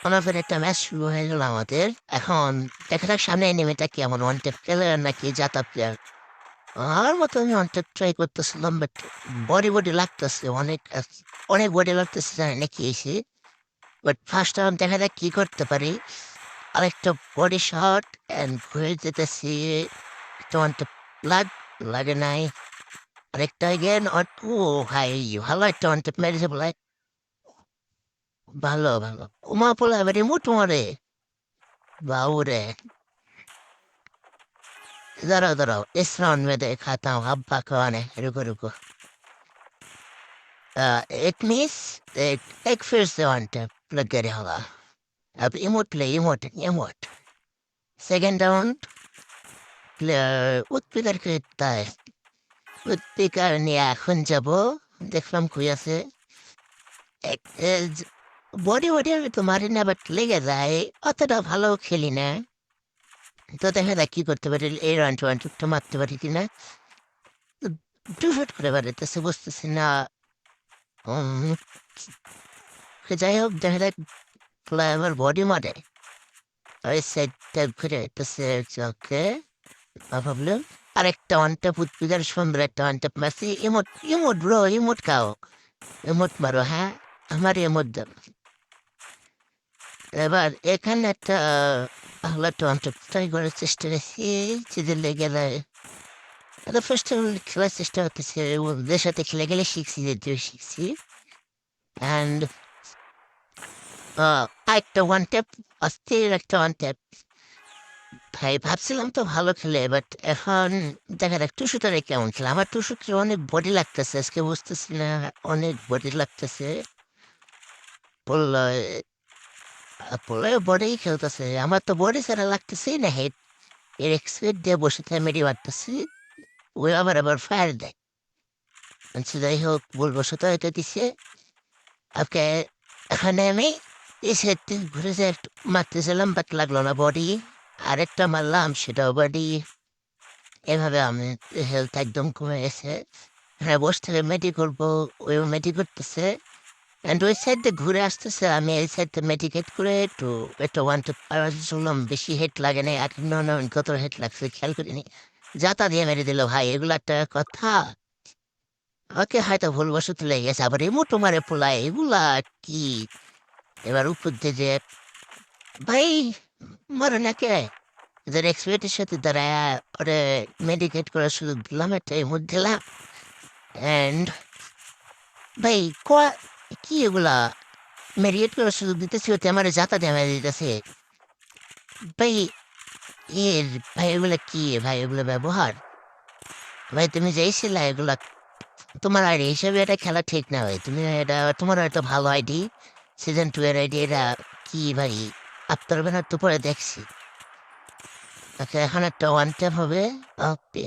অনাফের একটা ম্যাচ শুরু হয়ে গেল আমাদের। এখন দেখা যাক সামনে এনিমিটা কেমন, ওয়ান টেপ প্লেয়ার নাকি জাতা প্লেয়ার। আমার মতো আমি ওয়ান টেপ ট্রাই করতেছিলাম, বাট বডি বডি লাগতেছে অনেক, অনেক বডি লাগতেছে, জানি না কি এসে। বাট ফার্স্ট রাউন্ড দেখা যাক কি করতে পারি। আরেকটা বডি শট অ্যান্ড ঘুরে যেতেছি। একটা ওয়ান টেপ লাগ লাগে নাই। আরেকটা গেন, ও ভাই, ভালো একটা ওয়ান টেপ মেরেছে বলে। ভালো ভালো উমা পোলা এবার রিমোট মারে। বাউরে, दाराओ इस राउंड में दिखाता हूँ हब्बा कौन है। रुको रुको। एक मिस, एक फिर से वन टैप लग गया होगा। अब emote play, emote emote. Second round player उत्पिकर करता है। उत्पिकर নিয়ে এখন যাব, দেখলাম কই আছে। বডি বডি আমি তো মারি না, বাট লেগে যায়। অতটা ভালো খেলি না, তো দেখা যাক কি করতে পারি। এই রাউন্ড ওয়ান টুকটা মারতে পারি কিনা। টু শুট করে পারতেছে, বুঝতেছি না। উম, যাই হোক, দেখা যাক। আমার বডি মারে ওই সাইডটা ঘুরে হইতেছে। ওকে, ভাবলাম আরেকটা ওয়ান ট্যাপ উদ্ভিদের সুন্দর একটা ওয়ান ট্যাপ মারছি। ইমোট ইমোট ব্রো, ইমোট খাও, ইমোট মারো। হ্যাঁ, আমার ইমোট দাও। এবার এখানে একটা ভালো একটা ওয়ান ট্যাপ ট্রাই করার চেষ্টা করছি, যদি লেগে যায়। এটা ফার্স্ট টাইম খেলার চেষ্টা করতেছে, ওদের সাথে খেলে গেলে শিখছি, যদিও শিখছি। অ্যান্ড আরেকটা ওয়ান ট্যাপ, অস্থির একটা ওয়ান ট্যাপ। ভাই ভাবছিলাম তো ভালো খেলে, বাট এখন দেখা যাক টুসুটারে কেমন খেলে। আমার টুসুকে অনেক বডি লাগতেছে আজকে, বুঝতেছি না, অনেক বডি লাগতেছে। পোল্লায় পোল্লায় বডি খেলতেছে, আমার তো বডি ছাড়া লাগতেছেই না। হেড এর এক্সপেক্ট দিয়ে বসে থাকে, মেডি মারতেছি। ওই আবার আবার ফায়ার দেয়। আচ্ছা, যাই হোক, বলবো তো এটা দিছে। ওকে, এখানে আমি এই সাইড থেকে ঘুরে যে একটু মারতেছিলাম, বাট লাগলো না বডি। আরেকটা মারলাম, সেটাও বডি। এভাবে আমি হেলথ একদম কমে গেছে। হ্যাঁ, বসে থেকে মেডি করবো, ওই মেডি করতেছে। অ্যান্ড ওই সাইড দিয়ে ঘুরে আসতেছে, আমি এই সাইড থেকে মেডিকেট করে একটু একটা ওয়ান টু শুনলাম বেশি হেড লাগে নাই। আর কত হেড লাগছে খেয়াল করিনি। যাতা দিয়ে মেরে দিল ভাই, এগুলো একটা কথা। ওকে, হয়তো ভুলবশত লেগে গেছে। আবার এমোটো মারে পোলায়, এগুলা কি। এবার উপর দিয়ে যে ভাই মরে না কে, এদের এক্সপিরিয়েন্সের সাথে দাঁড়ায় ওরে মেডিকেট করার সুযোগ দিলাম, একটা এমোট দিলাম। অ্যান্ড ভাই কি এগুলা, মেডিকেট করার সুযোগ দিতেছি, ওতে আমার যাতা দিয়ে মেরে দিতেছে। ভাই এর ভাই এগুলা কি ভাই, এগুলো ব্যবহার। ভাই তুমি যেইছিলা এগুলা, তোমার আইডি হিসেবে এটা খেলা ঠিক না ভাই। তুমি এটা, তোমার হয়তো ভালো আইডি, সিজন 2 এর আইডি, এটা কি ভাই। আপনার বেলার তো পরে দেখছি। আচ্ছা, এখন একটা ওয়ান ট্যাপ হবে। ওকে,